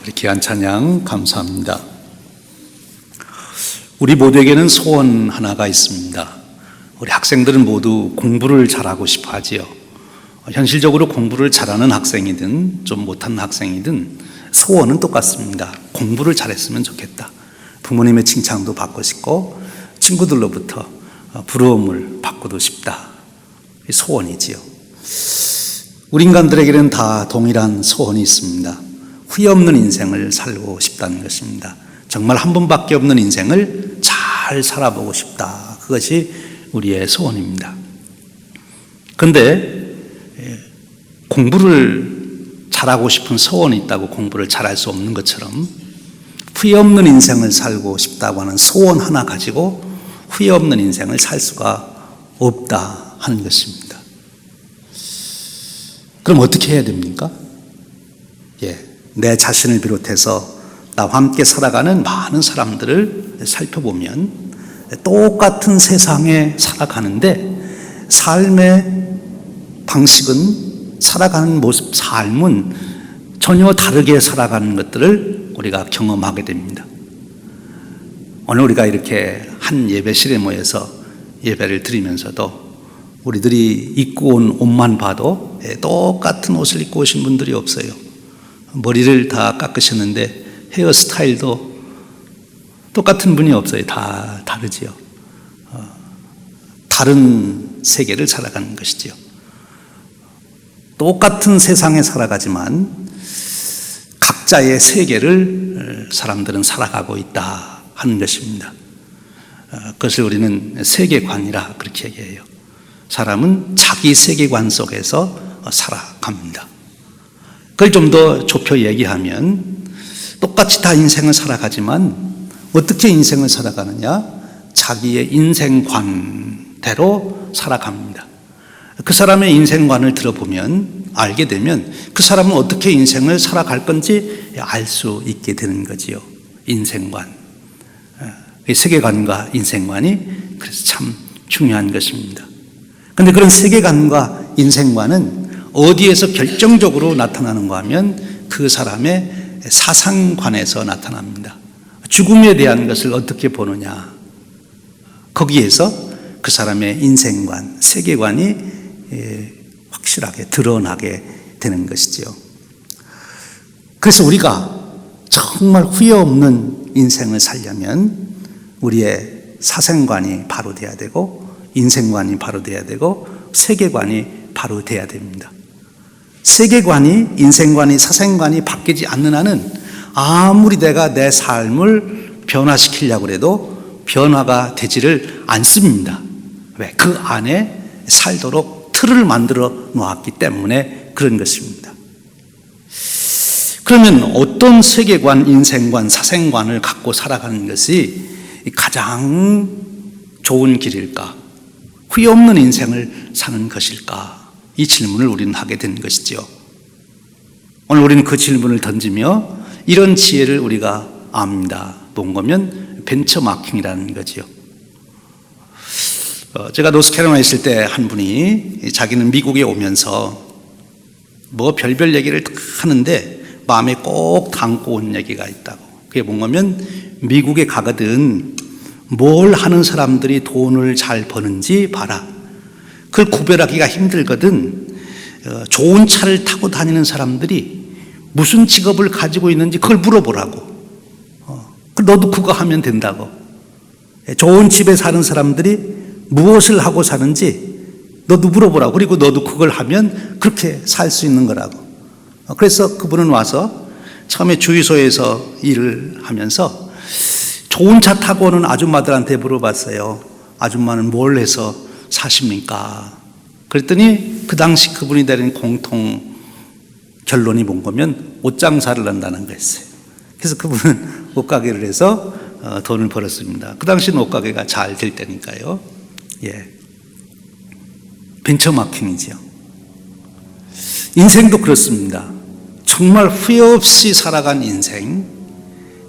우리 귀한 찬양 감사합니다. 우리 모두에게는 소원 하나가 있습니다. 우리 학생들은 모두 공부를 잘하고 싶어 하지요. 현실적으로 공부를 잘하는 학생이든 좀 못하는 학생이든 소원은 똑같습니다. 공부를 잘했으면 좋겠다. 부모님의 칭찬도 받고 싶고 친구들로부터 부러움을 받고도 싶다. 소원이지요. 우리 인간들에게는 다 동일한 소원이 있습니다. 후회 없는 인생을 살고 싶다는 것입니다. 정말 한 번밖에 없는 인생을 잘 살아보고 싶다. 그것이 우리의 소원입니다. 그런데 공부를 잘하고 싶은 소원이 있다고 공부를 잘할 수 없는 것처럼 후회 없는 인생을 살고 싶다고 하는 소원 하나 가지고 후회 없는 인생을 살 수가 없다 하는 것입니다. 그럼 어떻게 해야 됩니까? 내 자신을 비롯해서 나와 함께 살아가는 많은 사람들을 살펴보면 똑같은 세상에 살아가는데 삶의 방식은, 살아가는 모습, 삶은 전혀 다르게 살아가는 것들을 우리가 경험하게 됩니다. 오늘 우리가 이렇게 한 예배실에 모여서 예배를 드리면서도 우리들이 입고 온 옷만 봐도 똑같은 옷을 입고 오신 분들이 없어요. 머리를 다 깎으셨는데 헤어스타일도 똑같은 분이 없어요. 다 다르지요. 다른 세계를 살아가는 것이지요. 똑같은 세상에 살아가지만 각자의 세계를 사람들은 살아가고 있다 하는 것입니다. 그것을 우리는 세계관이라 그렇게 얘기해요. 사람은 자기 세계관 속에서 살아갑니다. 그걸 좀 더 좁혀 얘기하면 똑같이 다 인생을 살아가지만 어떻게 인생을 살아가느냐? 자기의 인생관대로 살아갑니다. 그 사람의 인생관을 들어보면, 알게 되면 그 사람은 어떻게 인생을 살아갈 건지 알 수 있게 되는 거지요. 인생관. 세계관과 인생관이 그래서 참 중요한 것입니다. 그런데 그런 세계관과 인생관은 어디에서 결정적으로 나타나는가 하면 그 사람의 사상관에서 나타납니다. 죽음에 대한 것을 어떻게 보느냐, 거기에서 그 사람의 인생관, 세계관이 확실하게 드러나게 되는 것이지요. 그래서 우리가 정말 후회 없는 인생을 살려면 우리의 사생관이 바로 돼야 되고 인생관이 바로 돼야 되고 세계관이 바로 돼야 됩니다. 세계관이, 인생관이, 사생관이 바뀌지 않는 한은 아무리 내가 내 삶을 변화시키려고 해도 변화가 되지를 않습니다. 왜? 그 안에 살도록 틀을 만들어 놓았기 때문에 그런 것입니다. 그러면 어떤 세계관, 인생관, 사생관을 갖고 살아가는 것이 가장 좋은 길일까? 후회 없는 인생을 사는 것일까? 이 질문을 우리는 하게 된 것이죠. 오늘 우리는 그 질문을 던지며 이런 지혜를 우리가 압니다. 뭔가면 벤처마킹이라는 거지요. 제가 노스캐롤라이나에 있을 때 한 분이 자기는 미국에 오면서 뭐 별별 얘기를 다 하는데 마음에 꼭 담고 온 얘기가 있다고. 그게 뭔가면 미국에 가거든 뭘 하는 사람들이 돈을 잘 버는지 봐라. 그걸 구별하기가 힘들거든. 좋은 차를 타고 다니는 사람들이 무슨 직업을 가지고 있는지 그걸 물어보라고. 너도 그거 하면 된다고. 좋은 집에 사는 사람들이 무엇을 하고 사는지 너도 물어보라고. 그리고 너도 그걸 하면 그렇게 살 수 있는 거라고. 그래서 그분은 와서 처음에 주유소에서 일을 하면서 좋은 차 타고 오는 아줌마들한테 물어봤어요. 아줌마는 뭘 해서 사십니까? 그랬더니 그 당시 그분이 내린 공통 결론이 뭔가면 옷장사를 한다는 거였어요. 그래서 그분은 옷가게를 해서 돈을 벌었습니다. 그 당시는 옷가게가 잘 될 때니까요. 벤처마킹이죠. 인생도 그렇습니다. 정말 후회 없이 살아간 인생,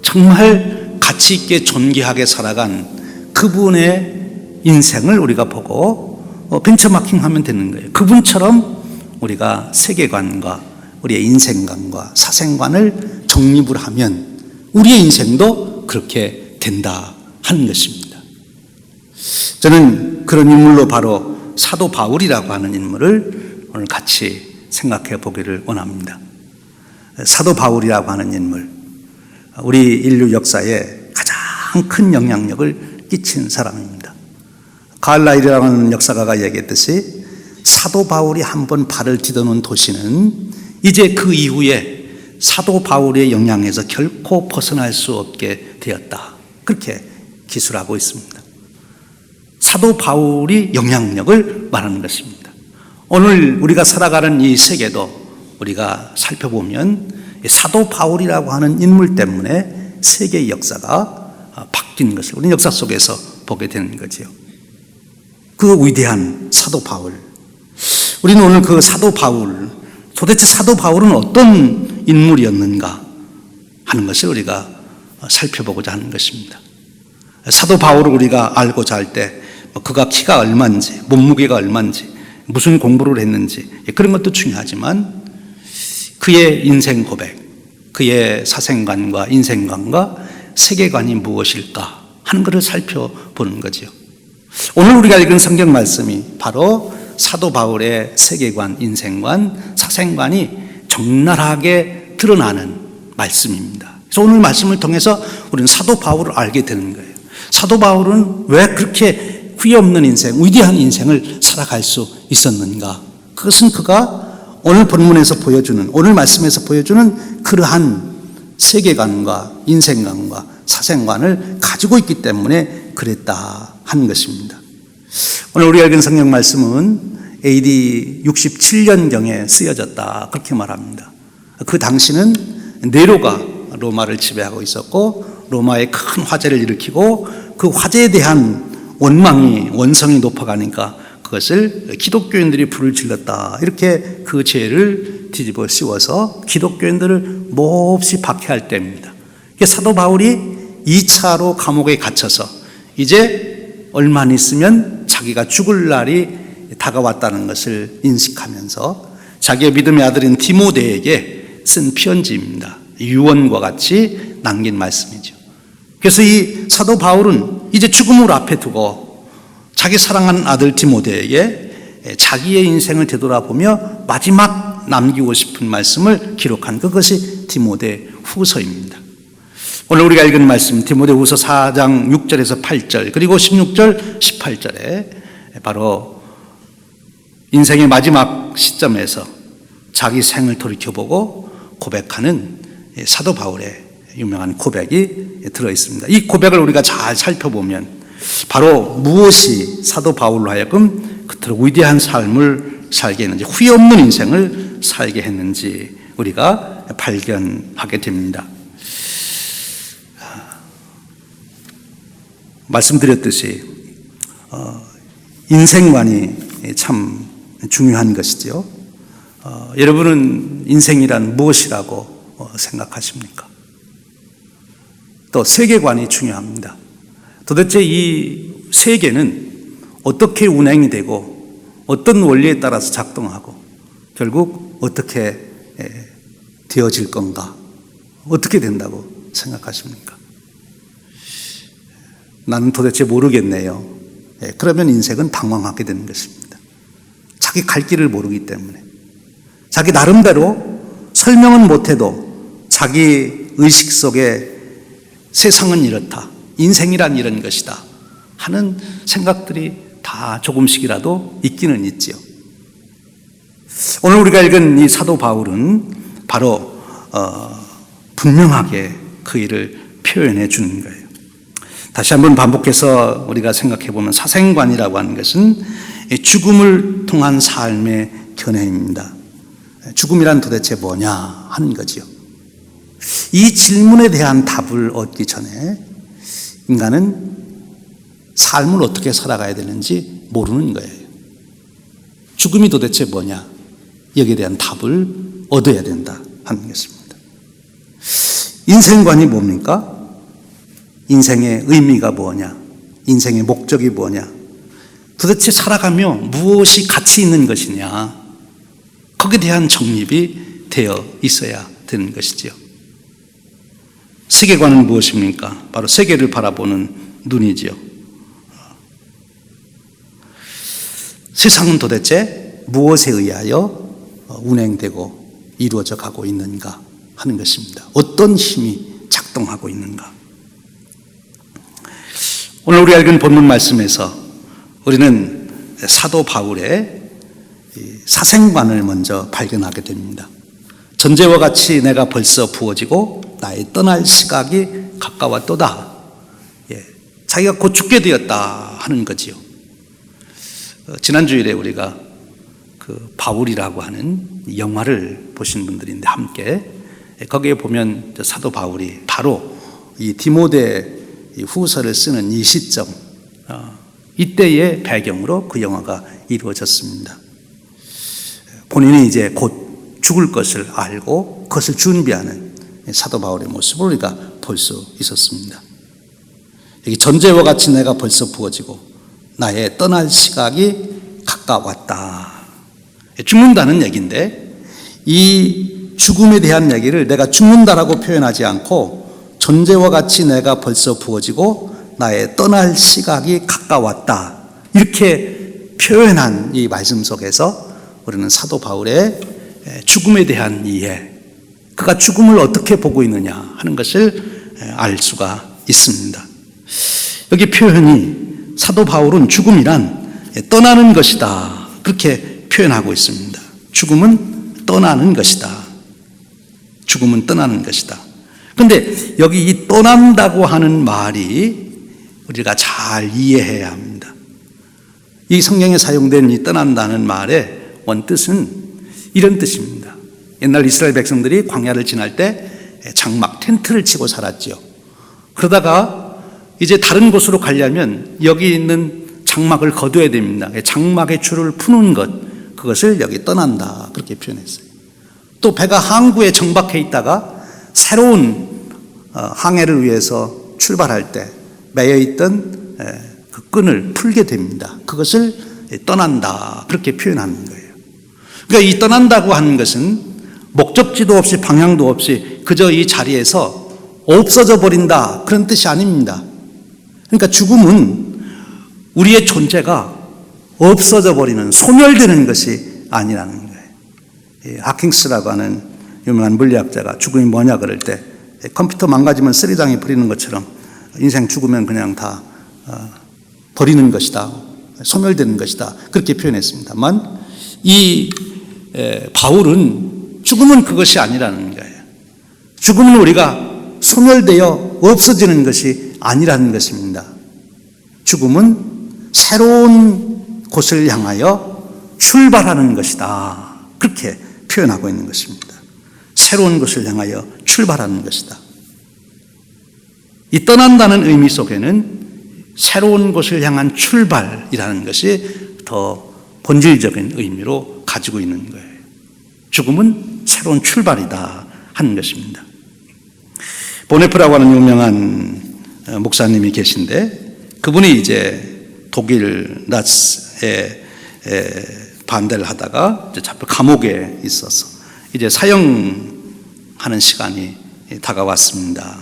정말 가치 있게 존귀하게 살아간 그분의 인생을 우리가 보고 벤처마킹 하면 되는 거예요. 그분처럼 우리가 세계관과 우리의 인생관과 사생관을 정립을 하면 우리의 인생도 그렇게 된다 하는 것입니다. 저는 그런 인물로 바로 사도 바울이라고 하는 인물을 오늘 같이 생각해 보기를 원합니다. 사도 바울이라고 하는 인물, 우리 인류 역사에 가장 큰 영향력을 끼친 사람입니다. 갈라이라는 역사가가 얘기했듯이 사도 바울이 한번 발을 디뎌놓은 도시는 이제 그 이후에 사도 바울의 영향에서 결코 벗어날 수 없게 되었다. 그렇게 기술하고 있습니다. 사도 바울이 영향력을 말하는 것입니다. 오늘 우리가 살아가는 이 세계도 우리가 살펴보면 사도 바울이라고 하는 인물 때문에 세계의 역사가 바뀐 것을 우리 역사 속에서 보게 되는 거죠. 그 위대한 사도 바울, 우리는 오늘 그 사도 바울, 도대체 사도 바울은 어떤 인물이었는가 하는 것을 우리가 살펴보고자 하는 것입니다. 사도 바울을 우리가 알고자 할 때 그가 키가 얼마인지, 몸무게가 얼마인지, 무슨 공부를 했는지 그런 것도 중요하지만 그의 인생 고백, 그의 사생관과 인생관과 세계관이 무엇일까 하는 것을 살펴보는 거죠. 오늘 우리가 읽은 성경 말씀이 바로 사도 바울의 세계관, 인생관, 사생관이 적나라하게 드러나는 말씀입니다. 그래서 오늘 말씀을 통해서 우리는 사도 바울을 알게 되는 거예요. 사도 바울은 왜 그렇게 후회 없는 인생, 위대한 인생을 살아갈 수 있었는가? 그것은 그가 오늘 본문에서 보여주는, 오늘 말씀에서 보여주는 그러한 세계관과 인생관과 사생관을 가지고 있기 때문에 그랬다 하는 것입니다. 오늘 우리가 읽은 성경 말씀은 AD 67년경에 쓰여졌다 그렇게 말합니다. 그 당시는 네로가 로마를 지배하고 있었고 로마의 큰 화재를 일으키고 그 화재에 대한 원성이 높아가니까 그것을 기독교인들이 불을 질렀다 이렇게 그 죄를 뒤집어 씌워서 기독교인들을 몹시 박해할 때입니다. 사도 바울이 2차로 감옥에 갇혀서 이제 얼마 안 있으면 자기가 죽을 날이 다가왔다는 것을 인식하면서 자기의 믿음의 아들인 디모데에게 쓴 편지입니다. 유언과 같이 남긴 말씀이죠. 그래서 이 사도 바울은 이제 죽음을 앞에 두고 자기 사랑하는 아들 디모데에게 자기의 인생을 되돌아보며 마지막 남기고 싶은 말씀을 기록한 그것이 디모데 후서입니다. 오늘 우리가 읽은 말씀 디모데 후서 4장 6절에서 8절 그리고 16절 18절에 바로 인생의 마지막 시점에서 자기 생을 돌이켜보고 고백하는 사도 바울의 유명한 고백이 들어있습니다. 이 고백을 우리가 잘 살펴보면 바로 무엇이 사도 바울로 하여금 그토록 위대한 삶을 살게 했는지, 후회 없는 인생을 살게 했는지 우리가 발견하게 됩니다. 말씀드렸듯이 인생관이 참 중요한 것이죠. 여러분은 인생이란 무엇이라고 생각하십니까? 또 세계관이 중요합니다. 도대체 이 세계는 어떻게 운행이 되고 어떤 원리에 따라서 작동하고 결국 어떻게 되어질 건가? 어떻게 된다고 생각하십니까? 나는 도대체 모르겠네요. 그러면 인생은 방황하게 되는 것입니다. 자기 갈 길을 모르기 때문에 자기 나름대로 설명은 못해도 자기 의식 속에 세상은 이렇다, 인생이란 이런 것이다 하는 생각들이 다 조금씩이라도 있기는 있지요. 오늘 우리가 읽은 이 사도 바울은 바로 분명하게 그 일을 표현해 주는 거예요. 다시 한번 반복해서 우리가 생각해 보면 사생관이라고 하는 것은 죽음을 통한 삶의 견해입니다. 죽음이란 도대체 뭐냐 하는 거지요. 이 질문에 대한 답을 얻기 전에 인간은 삶을 어떻게 살아가야 되는지 모르는 거예요. 죽음이 도대체 뭐냐? 여기에 대한 답을 얻어야 된다 하는 것입니다. 인생관이 뭡니까? 인생의 의미가 뭐냐? 인생의 목적이 뭐냐? 도대체 살아가며 무엇이 가치 있는 것이냐? 거기에 대한 정립이 되어 있어야 되는 것이죠. 세계관은 무엇입니까? 바로 세계를 바라보는 눈이지요. 세상은 도대체 무엇에 의하여 운행되고 이루어져 가고 있는가 하는 것입니다. 어떤 힘이 작동하고 있는가. 오늘 우리가 읽은 본문 말씀에서 우리는 사도 바울의 사생관을 먼저 발견하게 됩니다. 전제와 같이 내가 벌써 부어지고 나의 떠날 시각이 가까웠도다. 자기가 곧 죽게 되었다 하는 거지요. 지난주일에 우리가 그 바울이라고 하는 영화를 보신 분들인데 함께 거기에 보면 사도 바울이 바로 이 디모데 후서를 쓰는 이 시점, 이때의 배경으로 그 영화가 이루어졌습니다. 본인이 이제 곧 죽을 것을 알고 그것을 준비하는 사도 바울의 모습을 우리가 볼 수 있었습니다. 여기 전제와 같이 내가 벌써 부어지고 나의 떠날 시각이 가까웠다. 죽는다는 얘기인데 이 죽음에 대한 얘기를 내가 죽는다라고 표현하지 않고 전제와 같이 내가 벌써 부어지고 나의 떠날 시각이 가까웠다. 이렇게 표현한 이 말씀 속에서 우리는 사도 바울의 죽음에 대한 이해, 그가 죽음을 어떻게 보고 있느냐 하는 것을 알 수가 있습니다. 여기 표현이 사도 바울은 죽음이란 떠나는 것이다. 그렇게 표현하고 있습니다. 죽음은 떠나는 것이다. 죽음은 떠나는 것이다. 그런데 여기 이 떠난다고 하는 말이 우리가 잘 이해해야 합니다. 이 성경에 사용된 이 떠난다는 말의 원뜻은 이런 뜻입니다. 옛날 이스라엘 백성들이 광야를 지날 때 장막, 텐트를 치고 살았지요. 그러다가 이제 다른 곳으로 가려면 여기 있는 장막을 거둬야 됩니다. 장막의 줄을 푸는 것, 그것을 여기 떠난다 그렇게 표현했어요. 또 배가 항구에 정박해 있다가 새로운 항해를 위해서 출발할 때 매여있던 그 끈을 풀게 됩니다. 그것을 떠난다 그렇게 표현하는 거예요. 그러니까 이 떠난다고 하는 것은 목적지도 없이 방향도 없이 그저 이 자리에서 없어져 버린다 그런 뜻이 아닙니다. 그러니까 죽음은 우리의 존재가 없어져 버리는, 소멸되는 것이 아니라는 거예요. 하킹스라고 하는 유명한 물리학자가 죽음이 뭐냐 그럴 때 컴퓨터 망가지면 쓰리장이 버리는 것처럼 인생 죽으면 그냥 다 버리는 것이다, 소멸되는 것이다 그렇게 표현했습니다만 이 바울은 죽음은 그것이 아니라는 거예요. 죽음은 우리가 소멸되어 없어지는 것이 아니라는 것입니다. 죽음은 새로운 곳을 향하여 출발하는 것이다. 그렇게 표현하고 있는 것입니다. 새로운 곳을 향하여 출발하는 것이다. 이 떠난다는 의미 속에는 새로운 곳을 향한 출발이라는 것이 더 본질적인 의미로 가지고 있는 거예요. 죽음은 새로운 출발이다 하는 것입니다. 보네프라고 하는 유명한 목사님이 계신데 그분이 이제 독일 나치에 반대를 하다가 이제 잡혀 감옥에 있어서 이제 사형하는 시간이 다가왔습니다.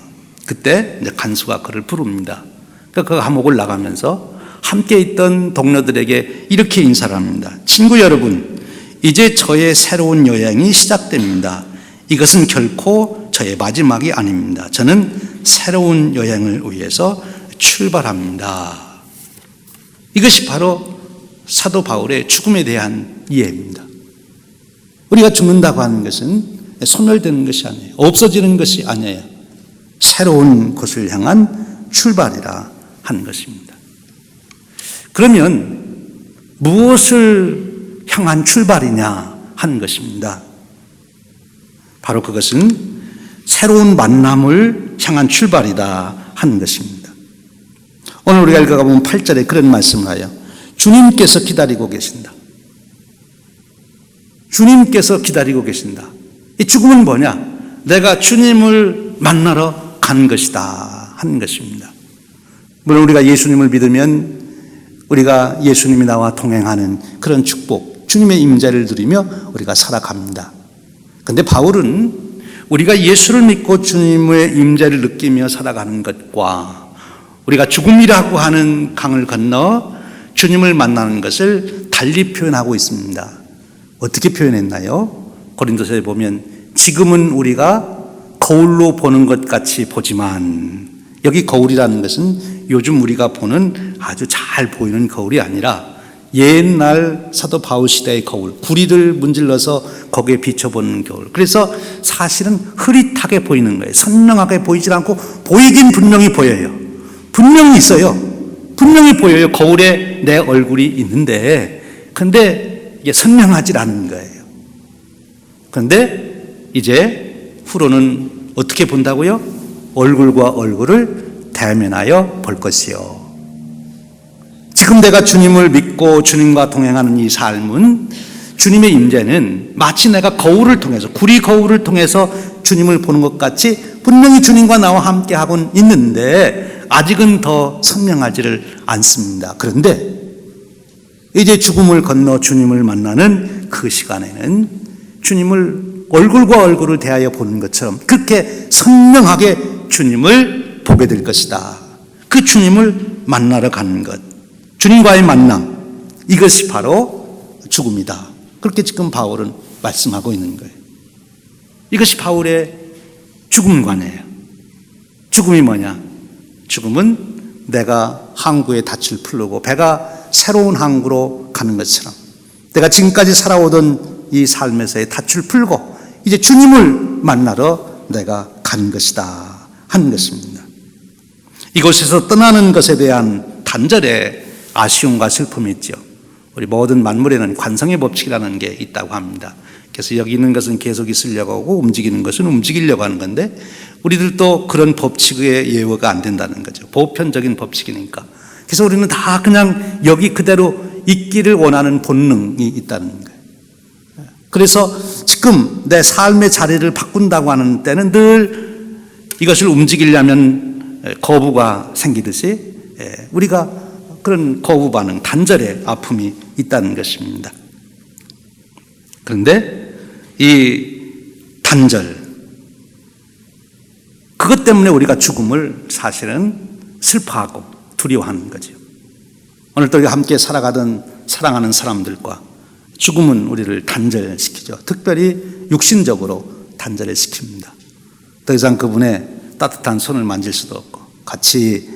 그때 이제 간수가 그를 부릅니다. 그러니까 그 감옥을 나가면서 함께 있던 동료들에게 이렇게 인사를 합니다. 친구 여러분, 이제 저의 새로운 여행이 시작됩니다. 이것은 결코 저의 마지막이 아닙니다. 저는 새로운 여행을 위해서 출발합니다. 이것이 바로 사도 바울의 죽음에 대한 이해입니다. 우리가 죽는다고 하는 것은 소멸되는 것이 아니에요. 없어지는 것이 아니에요. 새로운 곳을 향한 출발이라 하는 것입니다. 그러면 무엇을 향한 출발이냐 하는 것입니다. 바로 그것은 새로운 만남을 향한 출발이다 하는 것입니다. 오늘 우리가 읽어가보면 8절에 그런 말씀을 하여 주님께서 기다리고 계신다. 주님께서 기다리고 계신다. 이 죽음은 뭐냐? 내가 주님을 만나러 간 것이다 하는 것입니다. 물론 우리가 예수님을 믿으면 우리가 예수님이 나와 동행하는 그런 축복, 주님의 임재를 누리며 우리가 살아갑니다. 그런데 바울은 우리가 예수를 믿고 주님의 임재를 느끼며 살아가는 것과 우리가 죽음이라고 하는 강을 건너 주님을 만나는 것을 달리 표현하고 있습니다. 어떻게 표현했나요? 고린도서에 보면 지금은 우리가 거울로 보는 것 같이 보지만, 여기 거울이라는 것은 요즘 우리가 보는 아주 잘 보이는 거울이 아니라 옛날 사도 바울 시대의 거울, 구리를 문질러서 거기에 비춰보는 거울. 그래서 사실은 흐릿하게 보이는 거예요. 선명하게 보이질 않고 보이긴 분명히 보여요. 분명히 있어요. 분명히 보여요. 거울에 내 얼굴이 있는데, 근데 이게 선명하지 않은 거예요. 그런데 이제 후로는 어떻게 본다고요? 얼굴과 얼굴을 대면하여 볼 것이요. 지금 내가 주님을 믿고 주님과 동행하는 이 삶은, 주님의 임재는 마치 내가 거울을 통해서, 구리 거울을 통해서 주님을 보는 것 같이 분명히 주님과 나와 함께 하고는 있는데 아직은 더 선명하지를 않습니다. 그런데 이제 죽음을 건너 주님을 만나는 그 시간에는 주님을 얼굴과 얼굴을 대하여 보는 것처럼 그렇게 선명하게 주님을 보게 될 것이다. 그 주님을 만나러 가는 것, 주님과의 만남, 이것이 바로 죽음이다. 그렇게 지금 바울은 말씀하고 있는 거예요. 이것이 바울의 죽음관이에요. 죽음이 뭐냐? 죽음은 내가 항구에 닻을 풀고 배가 새로운 항구로 가는 것처럼 내가 지금까지 살아오던 이 삶에서의 닻을 풀고 이제 주님을 만나러 내가 가는 것이다 하는 것입니다. 이곳에서 떠나는 것에 대한 단절의 아쉬움과 슬픔이 있죠. 우리 모든 만물에는 관성의 법칙이라는 게 있다고 합니다. 그래서 여기 있는 것은 계속 있으려고 하고 움직이는 것은 움직이려고 하는 건데, 우리들도 그런 법칙의 예외가 안 된다는 거죠. 보편적인 법칙이니까. 그래서 우리는 다 그냥 여기 그대로 있기를 원하는 본능이 있다는 거예요. 그래서 지금 내 삶의 자리를 바꾼다고 하는 때는 늘 이것을 움직이려면 거부가 생기듯이 우리가 그런 거부 반응, 단절의 아픔이 있다는 것입니다. 그런데 이 단절, 그것 때문에 우리가 죽음을 사실은 슬퍼하고 두려워하는 거죠. 오늘도 우리가 함께 살아가던 사랑하는 사람들과 죽음은 우리를 단절시키죠. 특별히 육신적으로 단절을 시킵니다. 더 이상 그분의 따뜻한 손을 만질 수도 없고, 같이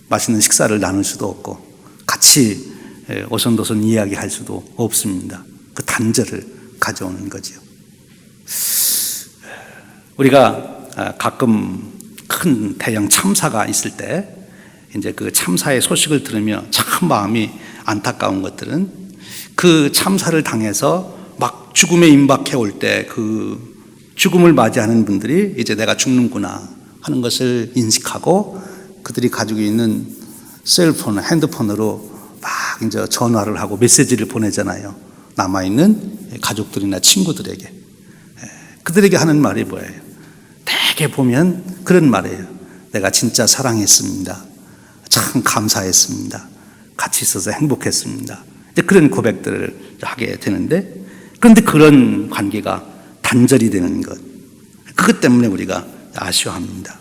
맛있는 식사를 나눌 수도 없고, 같이 오손도손 이야기할 수도 없습니다. 그 단절을 가져오는 거죠. 우리가 가끔 큰 대형 참사가 있을 때 이제 그 참사의 소식을 들으며 참 마음이 안타까운 것들은, 그 참사를 당해서 막 죽음에 임박해 올 때 그 죽음을 맞이하는 분들이 이제 내가 죽는구나 하는 것을 인식하고 그들이 가지고 있는 셀폰, 핸드폰으로 막 이제 전화를 하고 메시지를 보내잖아요. 남아있는 가족들이나 친구들에게. 그들에게 하는 말이 뭐예요? 대개 보면 그런 말이에요. 내가 진짜 사랑했습니다. 참 감사했습니다. 같이 있어서 행복했습니다. 이제 그런 고백들을 하게 되는데, 그런데 그런 관계가 단절이 되는 것, 그것 때문에 우리가 아쉬워합니다.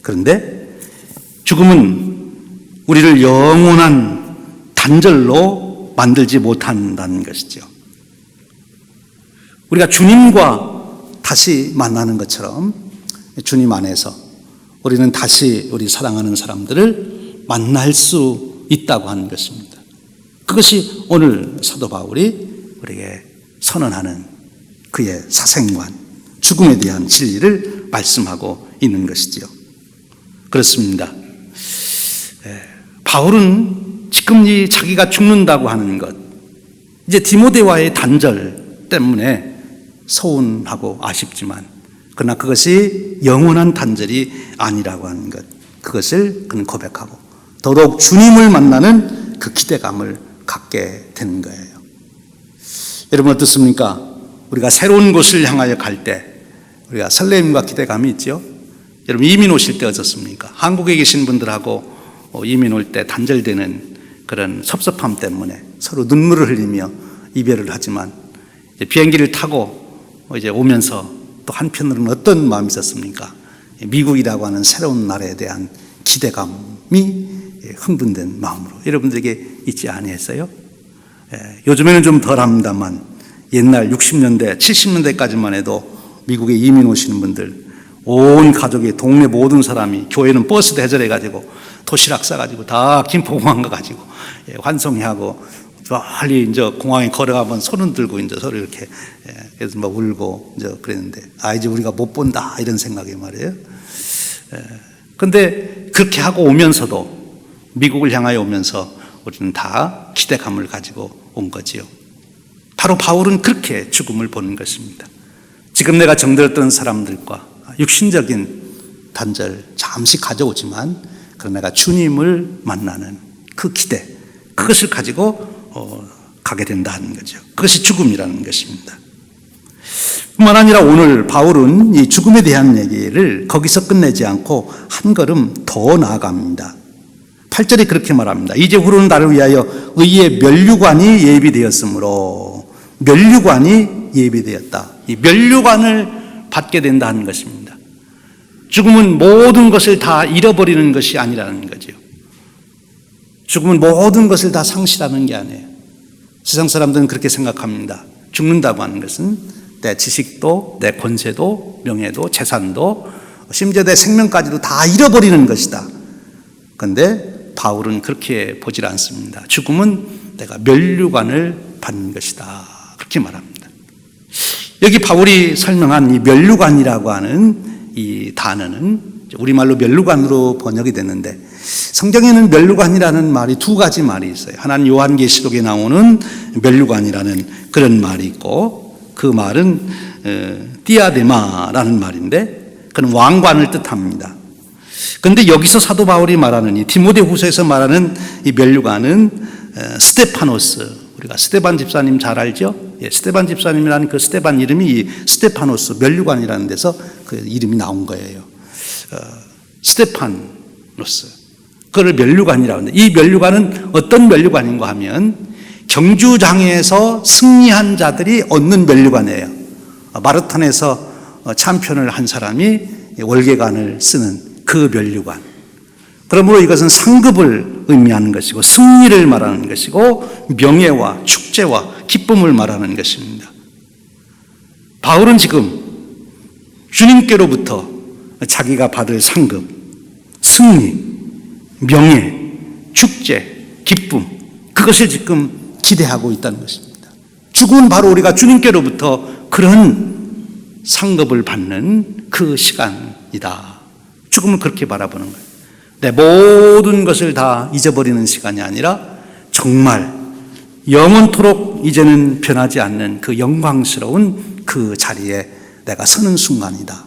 그런데 죽음은 우리를 영원한 단절로 만들지 못한다는 것이죠. 우리가 주님과 다시 만나는 것처럼 주님 안에서 우리는 다시 우리 사랑하는 사람들을 만날 수 있다고 하는 것입니다. 그것이 오늘 사도 바울이 우리에게 선언하는 그의 사생관, 죽음에 대한 진리를 말씀하고 있는 것이지요. 그렇습니다. 바울은 지금 이 자기가 죽는다고 하는 것, 이제 디모데와의 단절 때문에 서운하고 아쉽지만, 그러나 그것이 영원한 단절이 아니라고 하는 것, 그것을 그는 고백하고 더더욱 주님을 만나는 그 기대감을 갖게 되는 거예요. 여러분 어떻습니까? 우리가 새로운 곳을 향하여 갈 때 우리가 설렘과 기대감이 있죠. 여러분 이민 오실 때 어떻습니까? 한국에 계신 분들하고 이민 올 때 단절되는 그런 섭섭함 때문에 서로 눈물을 흘리며 이별을 하지만, 이제 비행기를 타고 이제 오면서 또 한편으로는 어떤 마음이 있었습니까? 미국이라고 하는 새로운 나라에 대한 기대감이 흥분된 마음으로 여러분들에게 있지 아니했어요? 요즘에는 좀 덜합니다만 옛날 60년대, 70년대까지만 해도 미국에 이민 오시는 분들 온 가족이 동네 모든 사람이 교회는 버스 대절해가지고 도시락 싸가지고 다 김포공항 가가지고 환송회하고 빨리 이제 공항에 걸어가면 손은 들고 이제 서로 이렇게 그래서 막 울고 이제 그랬는데 이제 우리가 못 본다 이런 생각이 말이에요. 근데 그렇게 하고 오면서도 미국을 향하여 오면서 우리는 다 기대감을 가지고 온 거지요. 바로 바울은 그렇게 죽음을 보는 것입니다. 지금 내가 정들었던 사람들과 육신적인 단절 잠시 가져오지만 그러나 내가 주님을 만나는 그 기대, 그것을 가지고 가게 된다는 거죠. 그것이 죽음이라는 것입니다. 뿐만 아니라 오늘 바울은 이 죽음에 대한 얘기를 거기서 끝내지 않고 한 걸음 더 나아갑니다. 8절에 그렇게 말합니다. 이제 후로는 나를 위하여 의의 면류관이 예비되었으므로, 면류관이 예비되었다. 이 면류관을 받게 된다는 것입니다. 죽음은 모든 것을 다 잃어버리는 것이 아니라는 거죠. 죽음은 모든 것을 다 상실하는 게 아니에요. 세상 사람들은 그렇게 생각합니다. 죽는다고 하는 것은 내 지식도, 내 권세도, 명예도, 재산도, 심지어 내 생명까지도 다 잃어버리는 것이다. 그런데 바울은 그렇게 보질 않습니다. 죽음은 내가 면류관을 받는 것이다. 그렇게 말합니다. 여기 바울이 설명한 이 면류관이라고 하는 이 단어는 우리말로 면류관으로 번역이 됐는데 성경에는 면류관이라는 말이 두 가지 말이 있어요. 하나는 요한계시록에 나오는 면류관이라는 그런 말이 있고 그 말은 디아데마라는 말인데 그는 왕관을 뜻합니다. 그런데 여기서 사도 바울이 말하는 이 디모데후서에서 말하는 이 면류관은 스테파노스, 우리가 스테반 집사님 잘 알죠? 스테반 집사님이라는 그 스테반 이름이 이 스테파노스 면류관이라는 데서 그 이름이 나온 거예요. 스테파노스, 그걸 면류관이라고 하는데 이 면류관은 어떤 면류관인가 하면 경주장에서 승리한 자들이 얻는 면류관이에요. 마라톤에서 챔피언을 한 사람이 월계관을 쓰는 그 면류관. 그러므로 이것은 상급을 의미하는 것이고 승리를 말하는 것이고 명예와 축제와 기쁨을 말하는 것입니다. 바울은 지금 주님께로부터 자기가 받을 상급, 승리, 명예, 축제, 기쁨, 그것을 지금 기대하고 있다는 것입니다. 죽음은 바로 우리가 주님께로부터 그런 상급을 받는 그 시간이다. 죽음은 그렇게 바라보는 거예요. 내 모든 것을 다 잊어버리는 시간이 아니라 정말 영원토록 이제는 변하지 않는 그 영광스러운 그 자리에 내가 서는 순간이다.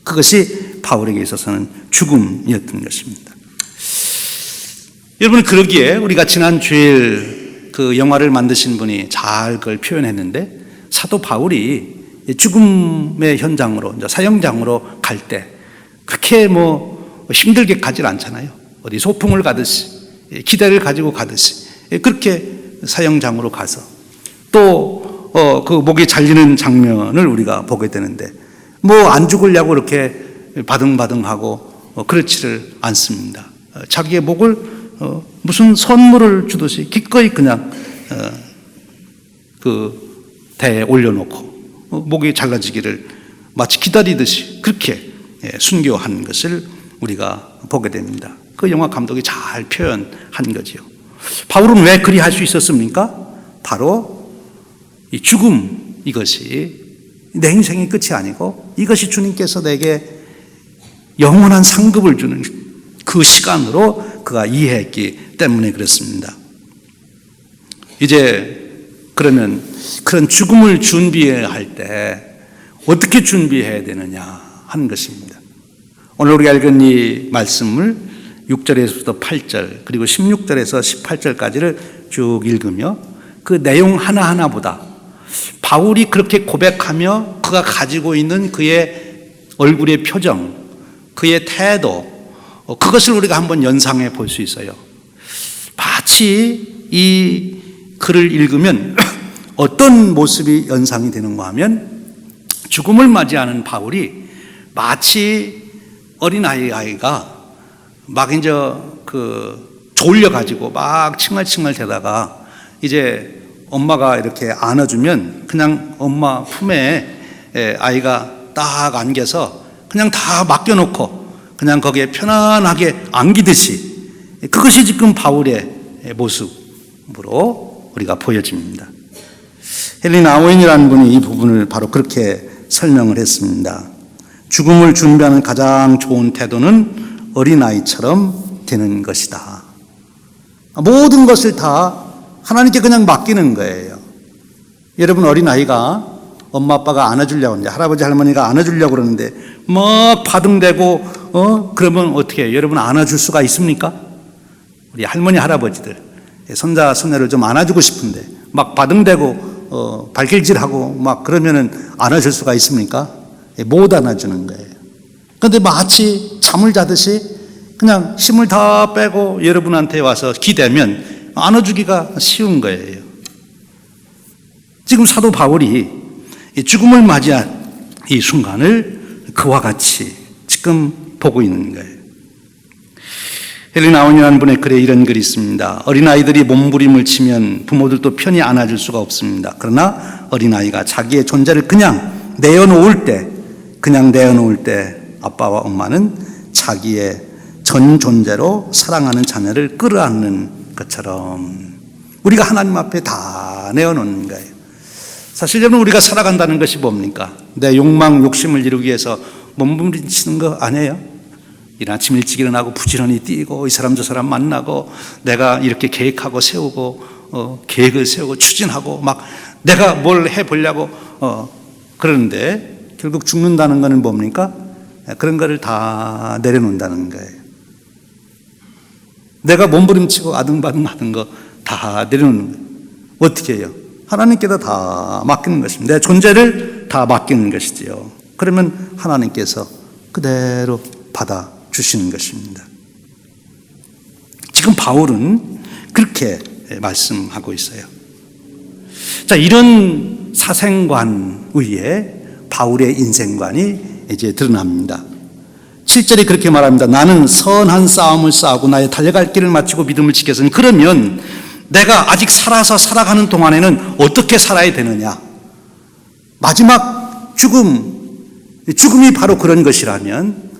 그것이 바울에게 있어서는 죽음이었던 것입니다. 여러분, 그러기에 우리가 지난 주일 그 영화를 만드신 분이 잘 그걸 표현했는데 사도 바울이 죽음의 현장으로, 사형장으로 갈 때 그렇게 힘들게 가질 않잖아요. 어디 소풍을 가듯이, 기대를 가지고 가듯이 그렇게 사형장으로 가서 또 그 목이 잘리는 장면을 우리가 보게 되는데 안 죽으려고 이렇게 바등바등하고 그렇지를 않습니다. 자기의 목을 무슨 선물을 주듯이 기꺼이 그냥 그 대에 올려놓고 목이 잘라지기를 마치 기다리듯이 그렇게 순교한 것을 우리가 보게 됩니다. 그 영화 감독이 잘 표현한 거지요. 바울은 왜 그리 할 수 있었습니까? 바로 이 죽음, 이것이 내 인생의 끝이 아니고 이것이 주님께서 내게 영원한 상급을 주는 그 시간으로 그가 이해했기 때문에 그렇습니다. 이제 그러면 그런 죽음을 준비해야 할 때 어떻게 준비해야 되느냐 하는 것입니다. 오늘 우리가 읽은 이 말씀을 6절에서부터 8절 그리고 16절에서 18절까지를 쭉 읽으며 그 내용 하나하나보다 바울이 그렇게 고백하며 그가 가지고 있는 그의 얼굴의 표정, 그의 태도, 그것을 우리가 한번 연상해 볼 수 있어요. 마치 이 글을 읽으면 어떤 모습이 연상이 되는가 하면 죽음을 맞이하는 바울이 마치 어린아이가 막 이제 졸려가지고 막 칭얼칭얼 대다가 이제 엄마가 이렇게 안아주면 그냥 엄마 품에 아이가 딱 안겨서 그냥 다 맡겨놓고 그냥 거기에 편안하게 안기듯이, 그것이 지금 바울의 모습으로 우리가 보여집니다. 헬린 아우엔이라는 분이 이 부분을 바로 그렇게 설명을 했습니다. 죽음을 준비하는 가장 좋은 태도는 어린아이처럼 되는 것이다. 모든 것을 다 하나님께 그냥 맡기는 거예요. 여러분, 어린아이가 엄마 아빠가 안아주려고 하는데, 할아버지 할머니가 안아주려고 그러는데 막 바둥대고 그러면 어떻게 해요? 여러분, 안아줄 수가 있습니까? 우리 할머니 할아버지들 손자 손녀를 좀 안아주고 싶은데 막 바둥대고 발길질하고 막 그러면은 안아줄 수가 있습니까? 못 안아주는 거예요. 그런데 마치 잠을 자듯이 그냥 힘을 다 빼고 여러분한테 와서 기대면 안아주기가 쉬운 거예요. 지금 사도 바울이 죽음을 맞이한 이 순간을 그와 같이 지금 보고 있는 거예요. 헬린 아우엔이라는 분의 글에 이런 글이 있습니다. 어린아이들이 몸부림을 치면 부모들도 편히 안아줄 수가 없습니다. 그러나 어린아이가 자기의 존재를 그냥 내어놓을 때 아빠와 엄마는 자기의 전 존재로 사랑하는 자녀를 끌어안는 것처럼 우리가 하나님 앞에 다 내어놓는 거예요. 사실 여러분, 우리가 살아간다는 것이 뭡니까? 내 욕망, 욕심을 이루기 위해서 몸부림치는 거 아니에요? 이른 아침 일찍 일어나고 부지런히 뛰고 이 사람 저 사람 만나고 내가 이렇게 계획하고 세우고 계획을 세우고 추진하고 막 내가 뭘 해보려고 그러는데 결국 죽는다는 것은 뭡니까? 그런 거를 다 내려놓는다는 거예요. 내가 몸부림치고 아등바등 하는 거 다 내려놓는 거예요. 어떻게 해요? 하나님께다 다 맡기는 것입니다. 내 존재를 다 맡기는 것이지요. 그러면 하나님께서 그대로 받아주시는 것입니다. 지금 바울은 그렇게 말씀하고 있어요. 자, 이런 사생관 위에 바울의 인생관이 이제 드러납니다. 7절에 그렇게 말합니다. 나는 선한 싸움을 싸우고 나의 달려갈 길을 마치고 믿음을 지켰으니, 그러면 내가 아직 살아서 살아가는 동안에는 어떻게 살아야 되느냐? 마지막 죽음이 바로 그런 것이라면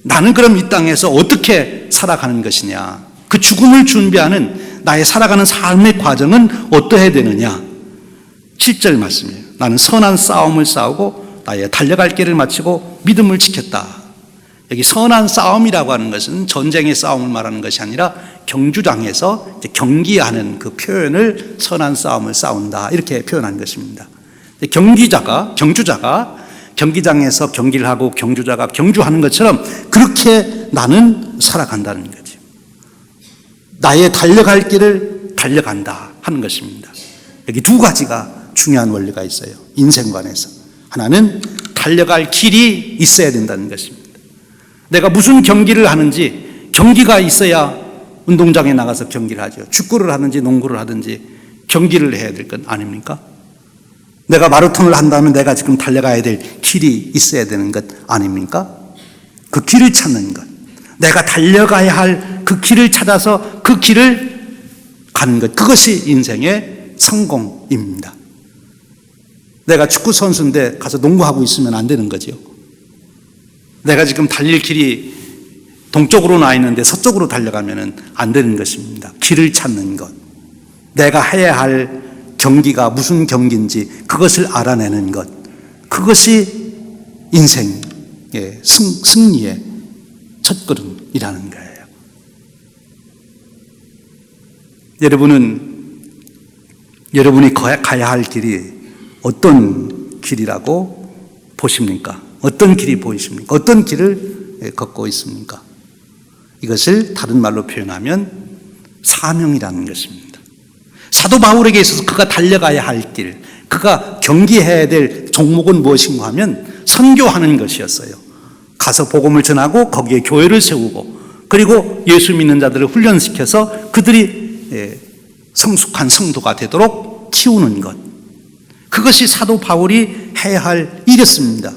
나는 그럼 이 땅에서 어떻게 살아가는 것이냐? 그 죽음을 준비하는 나의 살아가는 삶의 과정은 어떠해야 되느냐? 7절 말씀이에요. 나는 선한 싸움을 싸우고 나의 달려갈 길을 마치고 믿음을 지켰다. 여기 선한 싸움이라고 하는 것은 전쟁의 싸움을 말하는 것이 아니라 경주장에서 경기하는 그 표현을 선한 싸움을 싸운다, 이렇게 표현한 것입니다. 경주자가 경기장에서 경기를 하고 경주자가 경주하는 것처럼 그렇게 나는 살아간다는 거죠. 나의 달려갈 길을 달려간다 하는 것입니다. 여기 두 가지가 중요한 원리가 있어요. 인생관에서 하나는 달려갈 길이 있어야 된다는 것입니다. 내가 무슨 경기를 하는지 경기가 있어야 운동장에 나가서 경기를 하죠. 축구를 하든지 농구를 하든지 경기를 해야 될 것 아닙니까? 내가 마라톤을 한다면 내가 지금 달려가야 될 길이 있어야 되는 것 아닙니까? 그 길을 찾는 것, 내가 달려가야 할 그 길을 찾아서 그 길을 가는 것, 그것이 인생의 성공입니다. 내가 축구 선수인데 가서 농구하고 있으면 안 되는 거죠. 내가 지금 달릴 길이 동쪽으로 나 있는데 서쪽으로 달려가면 안 되는 것입니다. 길을 찾는 것, 내가 해야 할 경기가 무슨 경기인지 그것을 알아내는 것, 그것이 인생의 승리의 첫걸음이라는 거예요. 여러분이 가야 할 길이 어떤 길이라고 보십니까? 어떤 길이 보이십니까? 어떤 길을 걷고 있습니까? 이것을 다른 말로 표현하면 사명이라는 것입니다. 사도 바울에게 있어서 그가 달려가야 할 길, 그가 경기해야 될 종목은 무엇인가 하면 선교하는 것이었어요. 가서 복음을 전하고 거기에 교회를 세우고, 그리고 예수 믿는 자들을 훈련시켜서 그들이 성숙한 성도가 되도록 키우는 것, 그것이 사도 바울이 해야 할 일이었습니다.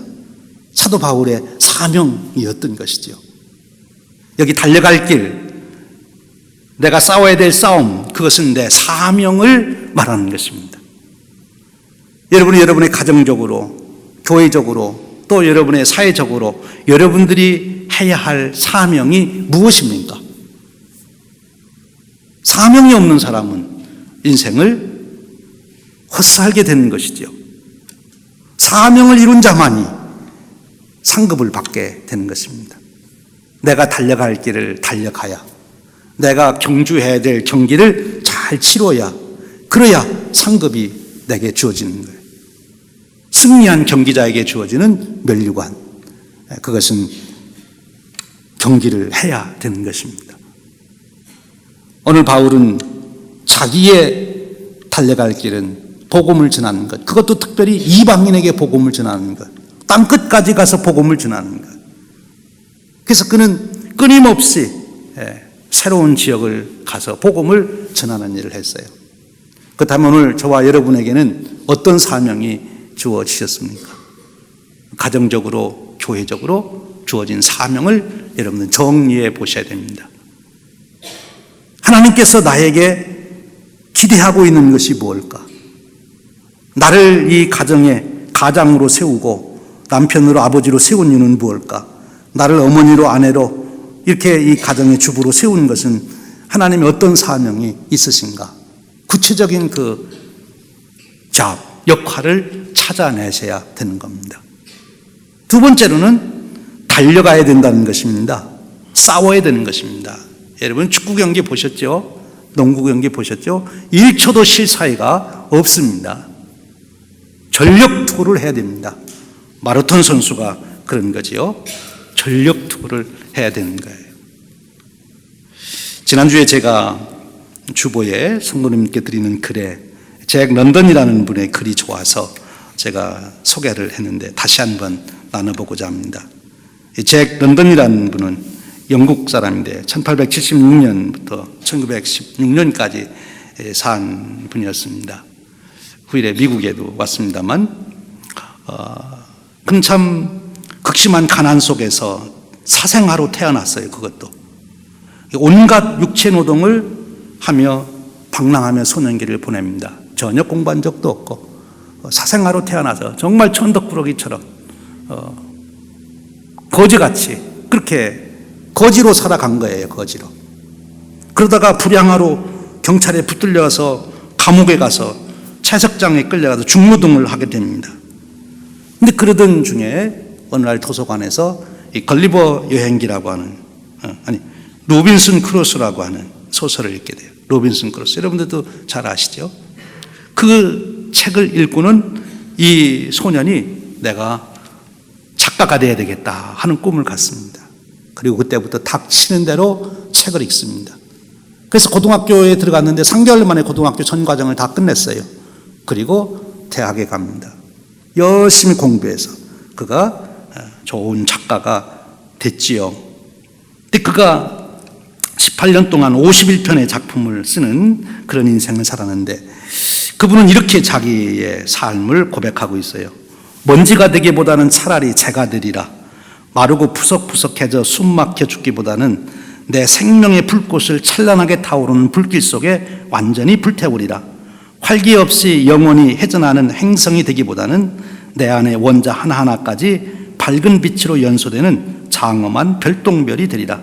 사도 바울의 사명이었던 것이죠. 여기 달려갈 길, 내가 싸워야 될 싸움, 그것은 내 사명을 말하는 것입니다. 여러분이 여러분의 가정적으로, 교회적으로, 또 여러분의 사회적으로 여러분들이 해야 할 사명이 무엇입니까? 사명이 없는 사람은 인생을 헛살게 되는 것이죠. 사명을 이룬 자만이 상급을 받게 되는 것입니다. 내가 달려갈 길을 달려가야, 내가 경주해야 될 경기를 잘 치러야, 그래야 상급이 내게 주어지는 거예요. 승리한 경기자에게 주어지는 면류관, 그것은 경기를 해야 되는 것입니다. 오늘 바울은 자기의 달려갈 길은 복음을 전하는 것, 그것도 특별히 이방인에게 복음을 전하는 것, 땅끝까지 가서 복음을 전하는 것. 그래서 그는 끊임없이 새로운 지역을 가서 복음을 전하는 일을 했어요. 그렇다면 오늘 저와 여러분에게는 어떤 사명이 주어지셨습니까? 가정적으로, 교회적으로 주어진 사명을 여러분은 정리해 보셔야 됩니다. 하나님께서 나에게 기대하고 있는 것이 무엇일까? 나를 이 가장으로 세우고 남편으로, 아버지로 세운 이유는 무엇일까? 나를 어머니로, 아내로 이렇게 이 가정의 주부로 세운 것은 하나님의 어떤 사명이 있으신가? 구체적인 그 역할을 찾아내셔야 되는 겁니다. 두 번째로는 달려가야 된다는 것입니다. 싸워야 되는 것입니다. 여러분 축구 경기 보셨죠? 농구 경기 보셨죠? 1초도 쉴 사이가 없습니다. 전력 투구를 해야 됩니다. 마라톤 선수가 그런 거지요. 전력 투구를 해야 되는 거예요. 지난주에 제가 주보에 성도님께 드리는 글에 잭 런던이라는 분의 글이 좋아서 제가 소개를 했는데 다시 한번 나눠보고자 합니다. 잭 런던이라는 분은 영국 사람인데 1876년부터 1916년까지 산 분이었습니다. 후일에 미국에도 왔습니다만 그는 참 극심한 가난 속에서 사생아로 태어났어요. 그것도 온갖 육체 노동을 하며 방랑하며 소년기를 보냅니다. 전혀 공부한 적도 없고 사생아로 태어나서 정말 천덕꾸러기처럼 거지같이 그렇게 거지로 살아간 거예요. 거지로. 그러다가 불량하로 경찰에 붙들려서 감옥에 가서 채석장에 끌려가서 중노동을 하게 됩니다. 근데 그러던 중에 어느 날 도서관에서 이 걸리버 여행기라고 하는 로빈슨 크루소라고 하는 소설을 읽게 돼요. 로빈슨 크루소. 여러분들도 잘 아시죠? 그 책을 읽고는 이 소년이 내가 작가가 돼야 되겠다 하는 꿈을 갖습니다. 그리고 그때부터 닥치는 대로 책을 읽습니다. 그래서 고등학교에 들어갔는데 3개월 만에 고등학교 전 과정을 다 끝냈어요. 그리고 대학에 갑니다. 열심히 공부해서 그가 좋은 작가가 됐지요. 근데 그가 18년 동안 51편의 작품을 쓰는 그런 인생을 살았는데 그분은 이렇게 자기의 삶을 고백하고 있어요. 먼지가 되기보다는 차라리 재가 되리라. 마르고 푸석푸석해져 숨 막혀 죽기보다는 내 생명의 불꽃을 찬란하게 타오르는 불길 속에 완전히 불태우리라. 활기 없이 영원히 회전하는 행성이 되기보다는 내 안에 원자 하나하나까지 밝은 빛으로 연소되는 장엄한 별똥별이 되리라.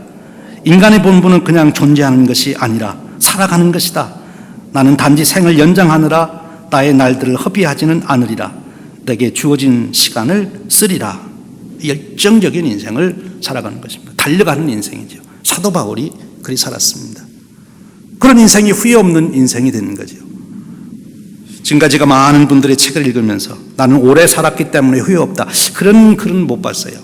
인간의 본분은 그냥 존재하는 것이 아니라 살아가는 것이다. 나는 단지 생을 연장하느라 나의 날들을 허비하지는 않으리라. 내게 주어진 시간을 쓰리라. 열정적인 인생을 살아가는 것입니다. 달려가는 인생이죠. 사도 바울이 그리 살았습니다. 그런 인생이 후회 없는 인생이 되는 거죠. 지금까지 제가 많은 분들의 책을 읽으면서 나는 오래 살았기 때문에 후회 없다. 그런 글은 못 봤어요.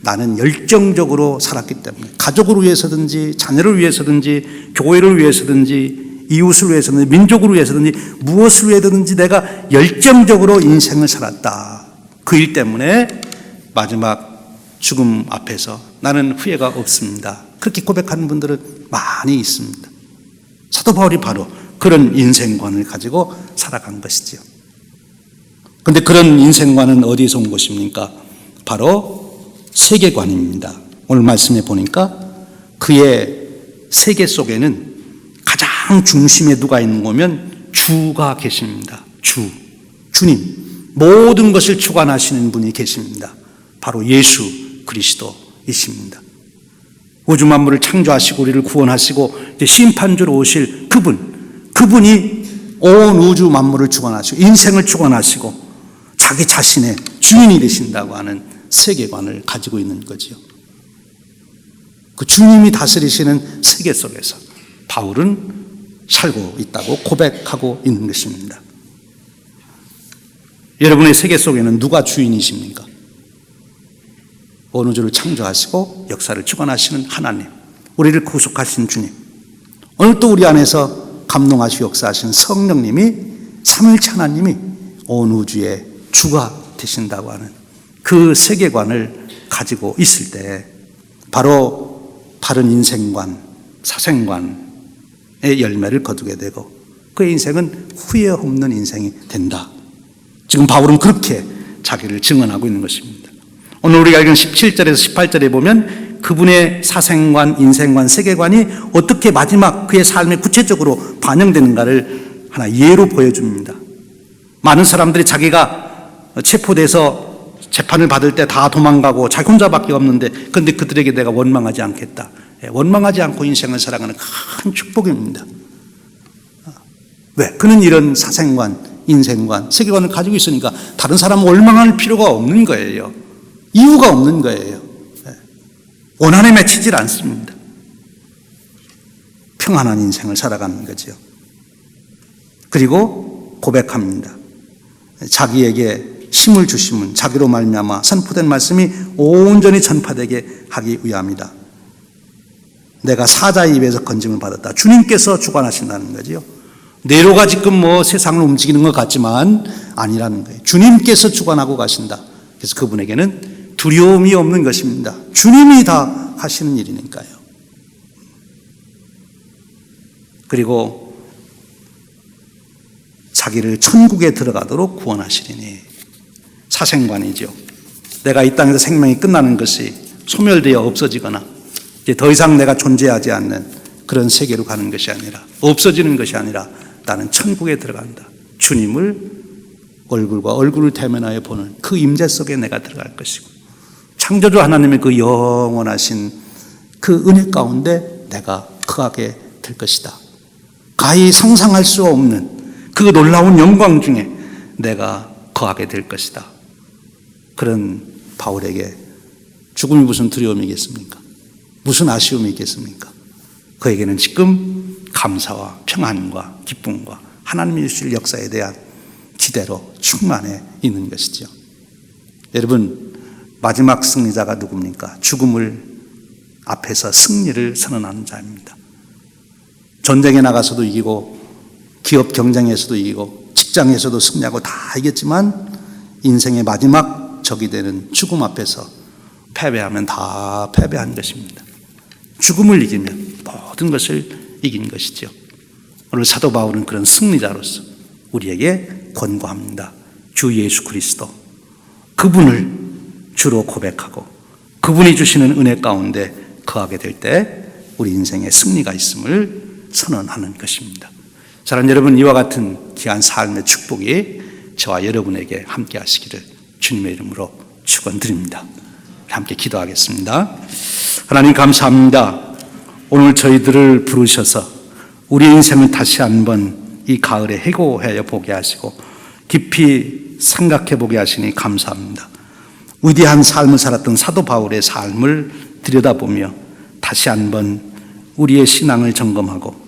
나는 열정적으로 살았기 때문에 가족을 위해서든지 자녀를 위해서든지 교회를 위해서든지 이웃을 위해서든지 민족을 위해서든지 무엇을 위해서든지 내가 열정적으로 인생을 살았다. 그 일 때문에 마지막 죽음 앞에서 나는 후회가 없습니다. 그렇게 고백하는 분들은 많이 있습니다. 사도 바울이 바로 그런 인생관을 가지고 살아간 것이지요. 그런데 그런 인생관은 어디서 온 것입니까? 바로 세계관입니다. 오늘 말씀에 보니까 그의 세계 속에는 가장 중심에 누가 있는 거면 주가 계십니다. 주님, 모든 것을 주관하시는 분이 계십니다. 바로 예수 그리스도이십니다. 우주 만물을 창조하시고 우리를 구원하시고 이제 심판주로 오실 그분이 온 우주 만물을 주관하시고 인생을 주관하시고 자기 자신의 주인이 되신다고 하는 세계관을 가지고 있는 거지요. 그 주님이 다스리시는 세계 속에서 바울은 살고 있다고 고백하고 있는 것입니다. 여러분의 세계 속에는 누가 주인이십니까? 온 우주를 창조하시고 역사를 주관하시는 하나님, 우리를 구속하신 주님, 오늘 또 우리 안에서 감동하시고 역사하시는 성령님이, 삼위일체 하나님이 온 우주의 주가 되신다고 하는 그 세계관을 가지고 있을 때 바로 바른 인생관, 사생관의 열매를 거두게 되고 그의 인생은 후회 없는 인생이 된다. 지금 바울은 그렇게 자기를 증언하고 있는 것입니다. 오늘 우리가 읽은 17절에서 18절에 보면 그분의 사생관, 인생관, 세계관이 어떻게 마지막 그의 삶에 구체적으로 반영되는가를 하나 예로 보여줍니다. 많은 사람들이 자기가 체포돼서 재판을 받을 때 다 도망가고 자기 혼자밖에 없는데 그런데 그들에게 내가 원망하지 않겠다. 원망하지 않고 인생을 살아가는 큰 축복입니다. 왜? 그는 이런 사생관, 인생관, 세계관을 가지고 있으니까 다른 사람은 원망할 필요가 없는 거예요. 이유가 없는 거예요. 원한에 맺히질 않습니다. 평안한 인생을 살아가는 거죠. 그리고 고백합니다. 자기에게 힘을 주심은 자기로 말미암아 선포된 말씀이 온전히 전파되게 하기 위함이다. 내가 사자의 입에서 건짐을 받았다. 주님께서 주관하신다는 거죠. 네로가 지금 세상을 움직이는 것 같지만 아니라는 거예요. 주님께서 주관하고 가신다. 그래서 그분에게는 두려움이 없는 것입니다. 주님이 다 하시는 일이니까요. 그리고 자기를 천국에 들어가도록 구원하시리니 사생관이죠. 내가 이 땅에서 생명이 끝나는 것이 소멸되어 없어지거나 이제 더 이상 내가 존재하지 않는 그런 세계로 가는 것이 아니라, 없어지는 것이 아니라 나는 천국에 들어간다. 주님을 얼굴과 얼굴을 대면하여 보는 그 임재 속에 내가 들어갈 것이고, 창조주 하나님의 그 영원하신 그 은혜 가운데 내가 거하게 될 것이다. 가히 상상할 수 없는 그 놀라운 영광 중에 내가 거하게 될 것이다. 그런 바울에게 죽음이 무슨 두려움이겠습니까? 무슨 아쉬움이 있겠습니까? 그에게는 지금 감사와 평안과 기쁨과 하나님이 주실 역사에 대한 기대로 충만해 있는 것이죠. 여러분, 마지막 승리자가 누굽니까? 죽음을 앞에서 승리를 선언하는 자입니다. 전쟁에 나가서도 이기고 기업 경쟁에서도 이기고 직장에서도 승리하고 다 이겼지만 인생의 마지막 적이 되는 죽음 앞에서 패배하면 다 패배한 것입니다. 죽음을 이기면 모든 것을 이긴 것이죠. 오늘 사도 바울은 그런 승리자로서 우리에게 권고합니다. 주 예수 그리스도, 그분을 주로 고백하고 그분이 주시는 은혜 가운데 거하게 될 때 우리 인생에 승리가 있음을 선언하는 것입니다. 사랑하는 여러분, 이와 같은 귀한 삶의 축복이 저와 여러분에게 함께 하시기를 주님의 이름으로 축원드립니다. 함께 기도하겠습니다. 하나님 감사합니다. 오늘 저희들을 부르셔서 우리 인생을 다시 한번 이 가을에 해고하여 보게 하시고 깊이 생각해 보게 하시니 감사합니다. 위대한 삶을 살았던 사도 바울의 삶을 들여다보며 다시 한번 우리의 신앙을 점검하고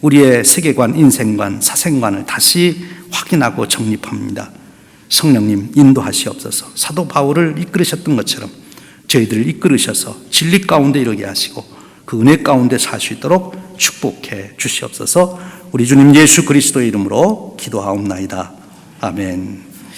우리의 세계관, 인생관, 사생관을 다시 확인하고 정립합니다. 성령님 인도하시옵소서. 사도 바울을 이끌으셨던 것처럼 저희들을 이끌으셔서 진리 가운데 이르게 하시고 그 은혜 가운데 살 수 있도록 축복해 주시옵소서. 우리 주님 예수 그리스도의 이름으로 기도하옵나이다. 아멘.